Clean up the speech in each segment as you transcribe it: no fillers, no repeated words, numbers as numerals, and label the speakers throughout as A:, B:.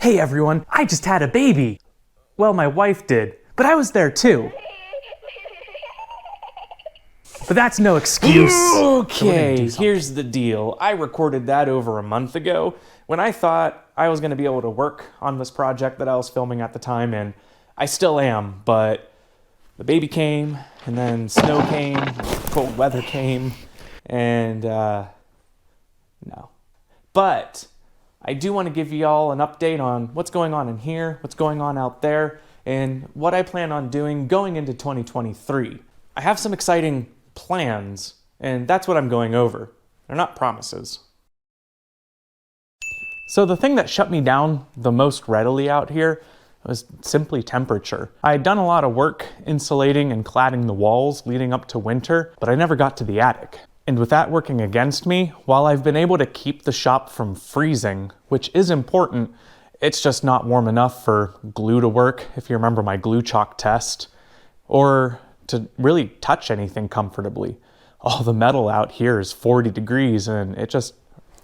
A: Hey everyone, I just had a baby. Well, my wife did, but I was there too. But that's no excuse.
B: Okay, here's the deal. I recorded that over a month ago when I thought I was going to be able to work on this project that I was filming at the time, and I still am, but the baby came, and then snow came, cold weather came, and no. But I do want to give you all an update on what's going on in here, what's going on out there, and what I plan on doing going into 2023. I have some exciting plans, and that's what I'm going over. They're not promises. So the thing that shut me down the most readily out here was simply temperature. I had done a lot of work insulating and cladding the walls leading up to winter, but I never got to the attic. And with that working against me, while I've been able to keep the shop from freezing, which is important, it's just not warm enough for glue to work, if you remember my glue chalk test, or to really touch anything comfortably. All the metal out here is 40 degrees and it just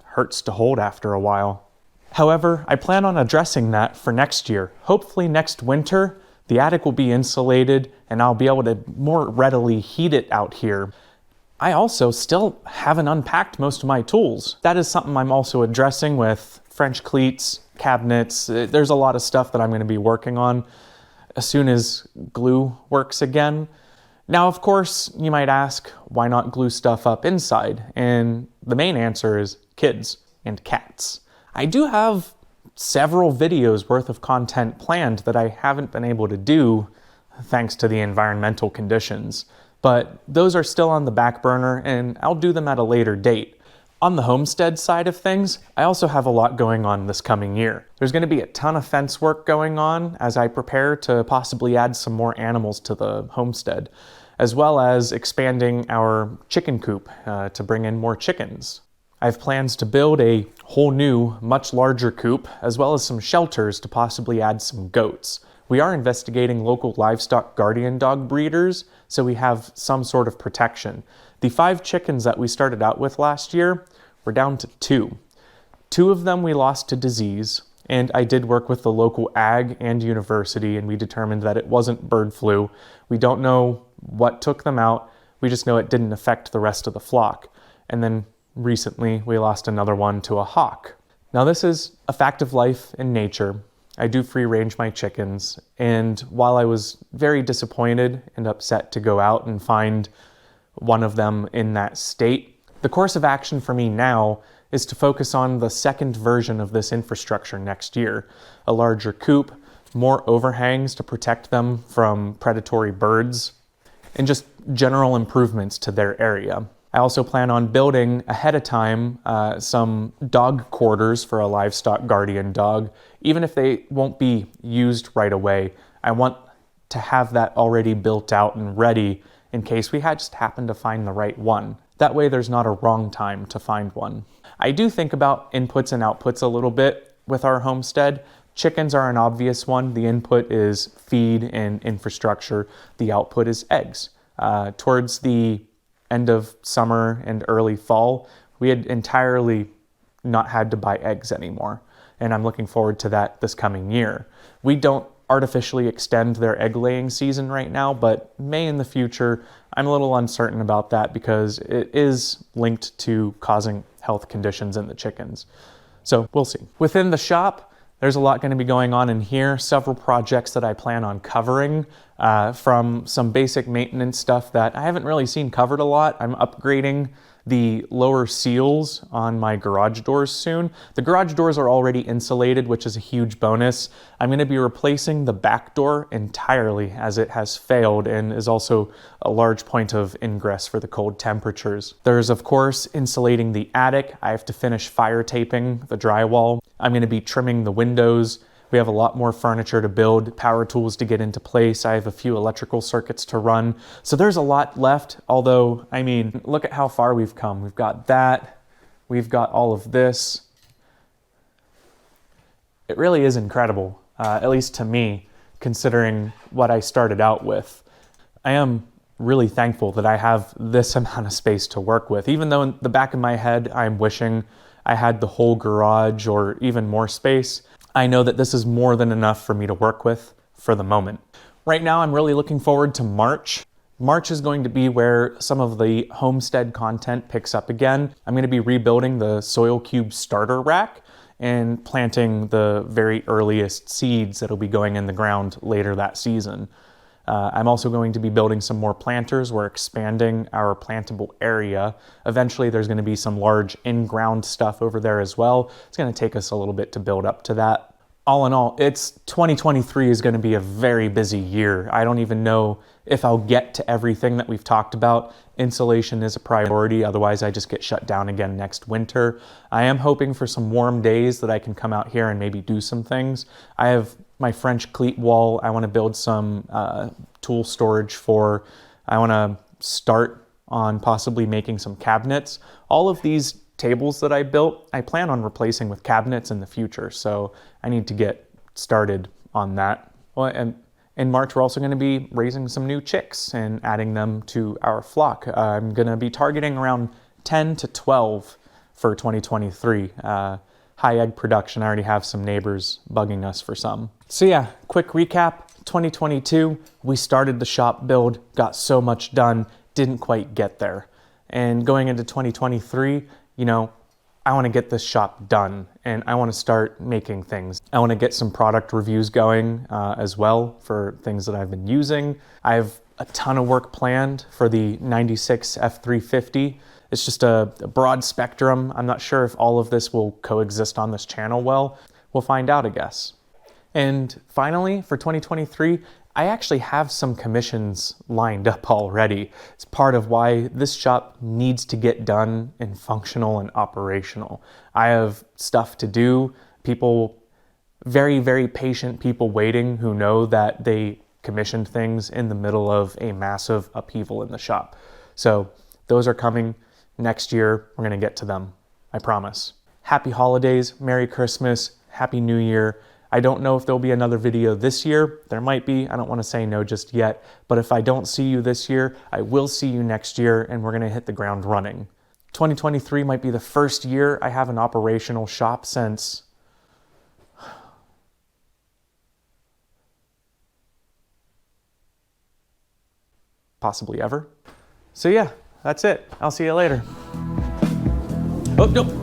B: hurts to hold after a while. However, I plan on addressing that for next year. Hopefully next winter, the attic will be insulated and I'll be able to more readily heat it out here. I also still haven't unpacked most of my tools. That is something I'm also addressing with French cleats, cabinets. There's a lot of stuff that I'm going to be working on as soon as glue works again. Now, of course, you might ask, why not glue stuff up inside? And the main answer is kids and cats. I do have several videos worth of content planned that I haven't been able to do thanks to the environmental conditions, but those are still on the back burner and I'll do them at a later date. On the homestead side of things, I also have a lot going on this coming year. There's going to be a ton of fence work going on as I prepare to possibly add some more animals to the homestead, as well as expanding our chicken coop to bring in more chickens. I have plans to build a whole new, much larger coop, as well as some shelters to possibly add some goats. We are investigating local livestock guardian dog breeders, so we have some sort of protection. The 5 chickens that we started out with last year, we're down to 2. 2 of them we lost to disease, and I did work with the local ag and university, and we determined that it wasn't bird flu. We don't know what took them out, we just know it didn't affect the rest of the flock. And then recently we lost another one to a hawk. Now this is a fact of life in nature. I do free range my chickens, and while I was very disappointed and upset to go out and find one of them in that state, the course of action for me now is to focus on the second version of this infrastructure next year. A larger coop, more overhangs to protect them from predatory birds, and just general improvements to their area. I also plan on building ahead of time some dog quarters for a livestock guardian dog. Even if they won't be used right away, I want to have that already built out and ready in case we just happen to find the right one. That way there's not a wrong time to find one. I do think about inputs and outputs a little bit with our homestead. Chickens are an obvious one. The input is feed and infrastructure. The output is eggs. Towards the end of summer and early fall, we had entirely not had to buy eggs anymore. And I'm looking forward to that this coming year. We don't artificially extend their egg laying season right now, but may in the future. I'm a little uncertain about that because it is linked to causing health conditions in the chickens. So we'll see. Within the shop, there's a lot going to be going on in here. Several projects that I plan on covering, from some basic maintenance stuff that I haven't really seen covered a lot. I'm upgrading the lower seals on my garage doors soon. The garage doors are already insulated, which is a huge bonus. I'm going to be replacing the back door entirely as it has failed and is also a large point of ingress for the cold temperatures. There's of course insulating the attic. I have to finish fire taping the drywall. I'm going to be trimming the windows. We have a lot more furniture to build, power tools to get into place. I have a few electrical circuits to run. So there's a lot left, although, I mean, look at how far we've come. We've got that, we've got all of this. It really is incredible, at least to me, considering what I started out with. I am really thankful that I have this amount of space to work with, even though in the back of my head, I'm wishing I had the whole garage or even more space. I know that this is more than enough for me to work with for the moment. Right now, I'm really looking forward to March. March is going to be where some of the Homestead content picks up again. I'm going to be rebuilding the soil cube starter rack and planting the very earliest seeds that'll be going in the ground later that season. I'm also going to be building some more planters. We're expanding our plantable area. Eventually there's going to be some large in-ground stuff over there as well. It's going to take us a little bit to build up to that. All in all, 2023 is going to be a very busy year. I don't even know if I'll get to everything that we've talked about. Insulation is a priority, otherwise I just get shut down again next winter. I am hoping for some warm days that I can come out here and maybe do some things. I have my French cleat wall I want to build some tool storage for. I want to start on possibly making some cabinets. All of these tables that I built, I plan on replacing with cabinets in the future, so I need to get started on that. Well, and in March, we're also going to be raising some new chicks and adding them to our flock. I'm going to be targeting around 10 to 12 for 2023. High egg production, I already have some neighbors bugging us for some. So yeah, quick recap, 2022, we started the shop build, got so much done, didn't quite get there. And going into 2023, you know, I want to get this shop done and I want to start making things. I want to get some product reviews going as well for things that I've been using. I have a ton of work planned for the 96 F350. It's just a broad spectrum. I'm not sure if all of this will coexist on this channel well. We'll find out, I guess. And finally, for 2023, I actually have some commissions lined up already. It's part of why this shop needs to get done and functional and operational. I have stuff to do. People, very, very patient people waiting who know that they commissioned things in the middle of a massive upheaval in the shop. So those are coming next year. We're gonna get to them, I promise. Happy holidays, Merry Christmas, Happy New Year. I don't know if there'll be another video this year. There might be. I don't want to say no just yet. But if I don't see you this year, I will see you next year and we're going to hit the ground running. 2023 might be the first year I have an operational shop since possibly ever. So yeah, that's it. I'll see you later. Oh, no.